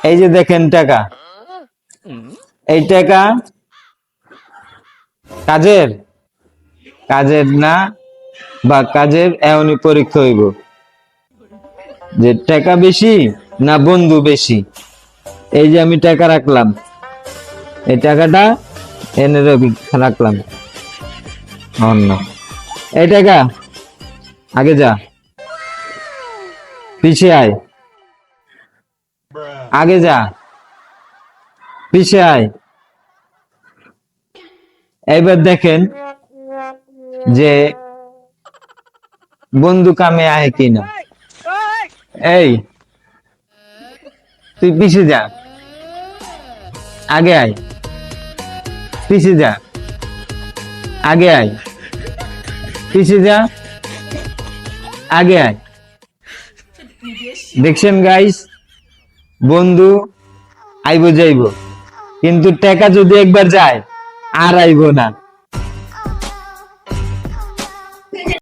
এই যে দেখেন টাকা, এই টাকা কাজের কাজের না, বা কাজের এমনই পরীক্ষা হইব যে টাকা বেশি না বন্ধু বেশি। এই যে আমি টাকা রাখলাম, এই টাকাটা এনে রাখলাম অন্য, এই টাকা আগে যা, পিছিয়ে আয়, আগে যা, পিছিয়ে আয়। এইবার দেখেন যে বন্ধু কামে আয় কিনা। এই তুই পিছিয়ে যা, আগে আয়, পিছিয়ে যা, আগে আয়, পিছিয়ে যা, আগে আয়। দেখছেন গাইস, বন্ধু আইব যাইব, কিন্তু টাকা যদি একবার যায় আর আইব না।